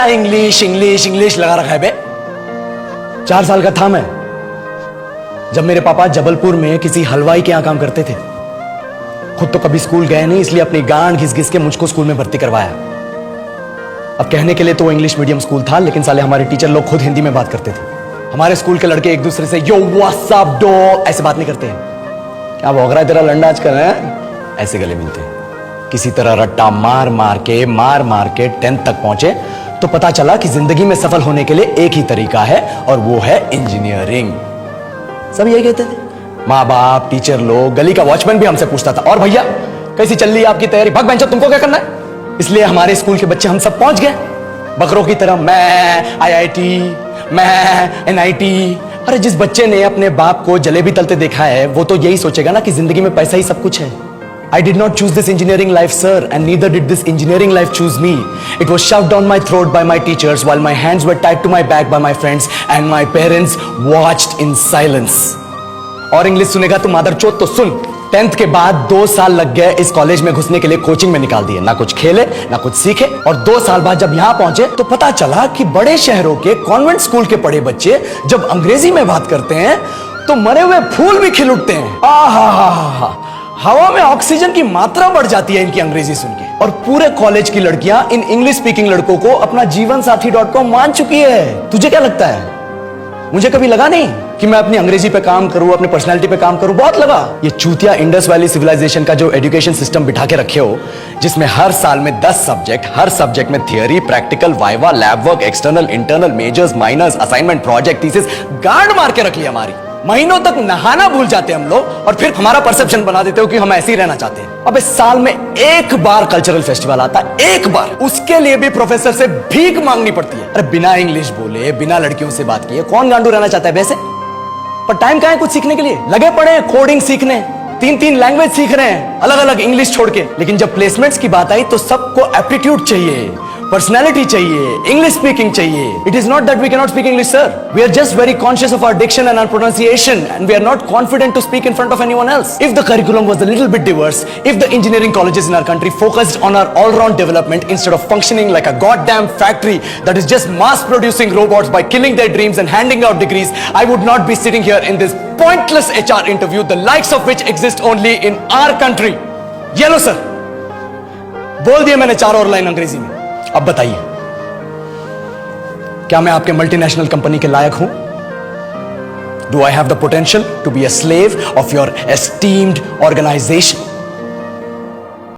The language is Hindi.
क्या इंग्लिश इंग्लिश इंग्लिश लगा रखा है बे? 4 साल का था मैं जब मेरे पापा जबलपुर में किसी हलवाई के यहां काम करते थे। खुद तो कभी स्कूल गए नहीं, इसलिए अपनी गांड घिस घिस के मुझको स्कूल में भर्ती करवाया। अब कहने के लिए तो वो इंग्लिश मीडियम स्कूल था, लेकिन साले हमारे टीचर लोग खुद हिंदी में बात करते थे। हमारे स्कूल के लड़के एक दूसरे से यो व्हाट्स अप डॉग ऐसे बात नहीं करते हैं। क्या भौंक रहा है तेरा लंडा आजकल है? ऐसे गले मिलते हैं। किसी तरह रट्टा मार मार के 10th तक पहुंचे तो पता चला कि जिंदगी में सफल होने के लिए एक ही तरीका है और वो है इंजीनियरिंग। सब यही कहते थे, माँ बाप, टीचर लोग, गली का वॉचमैन भी हमसे पूछता था, और भैया कैसी चल रही है आपकी तैयारी? भग बेंचो, तुमको क्या करना है? इसलिए हमारे स्कूल के बच्चे हम सब पहुंच गए बकरों की तरह, मैं IIT, मैं NIT। अरे जिस बच्चे ने अपने बाप को जलेबी तलते देखा है वो तो यही सोचेगा ना कि जिंदगी में पैसा ही सब कुछ है। I did not choose this engineering life, sir, and neither did this engineering life choose me. It was shoved down my throat by my teachers while my hands were tied to my back by my friends and my parents watched in silence. और इंग्लिश सुनेगा तो मादरचोद तो सुन। 10th के बाद 2 साल लग गए इस कॉलेज में घुसने के लिए, कोचिंग में निकाल दिए। ना कुछ खेले ना कुछ सीखे, और 2 साल बाद जब यहां पहुंचे तो पता चला कि बड़े शहरों के कॉन्वेंट स्कूल के पढ़े बच्चे जब अंग्रेजी में बात करते हैं तो मरे हुए फूल भी खिल उठते हैं। आहा, हवा में ऑक्सीजन की मात्रा बढ़ जाती है इनकी अंग्रेजी सुन के। और पूरे कॉलेज की लड़कियां इन इंग्लिश स्पीकिंग लड़कों को अपना जीवन साथी.com मान चुकी है। तुझे क्या लगता है? मुझे कभी लगा नहीं कि मैं अपनी अंग्रेजी पे काम करूं, अपनी पर्सनालिटी पे काम करूं। बहुत लगा। ये चूतिया इंडस वैली सिविलाइजेशन का जो एजुकेशन सिस्टम बिठा के रखे हो, जिसमें हर साल में 10 सब्जेक्ट, हर सब्जेक्ट में theory, practical, viva, lab work, external, internal, majors, minors, assignment, project, thesis, गांड मार के रख लिया हमारी। महीनों तक नहाना भूल जाते हैं हम लोग, और फिर हमारा परसेप्शन बना देते हो कि हम ऐसे ही रहना चाहते हैं। अब इस साल में एक बार कल्चरल फेस्टिवल आता है, एक बार, उसके लिए भी प्रोफेसर से भीख मांगनी पड़ती है। अरे बिना इंग्लिश बोले, बिना लड़कियों से बात किए कौन गांडू रहना चाहता है वैसे? पर टाइम कहां है कुछ सीखने के लिए? लगे पड़े हैं कोडिंग सीखने, 3 लैंग्वेज सीख रहे हैं अलग अलग, इंग्लिश छोड़ के। लेकिन जब प्लेसमेंट्स की बात आई तो सबको एप्टीट्यूड चाहिए, पर्सनैलिटी चाहिए, इंग्लिश स्पीकिंग चाहिए। It is not that we can not speak English, sir. We are just very conscious of our diction and our pronunciation, and we are not confident to speak in front of anyone else. If the curriculum was a little bit diverse, if the engineering colleges in our country focused on our all round development instead of functioning like a goddamn factory that is just mass producing robots by killing their dreams and handing out degrees, I would not be sitting here in this pointless HR interview, the likes of which exist only in our country. ये लो सर, बोल दिया मैंने 4 और लाइन अंग्रेजी में। अब बताइए, क्या मैं आपके मल्टीनेशनल कंपनी के लायक हूं? Do I have the potential to be a slave of your esteemed organization?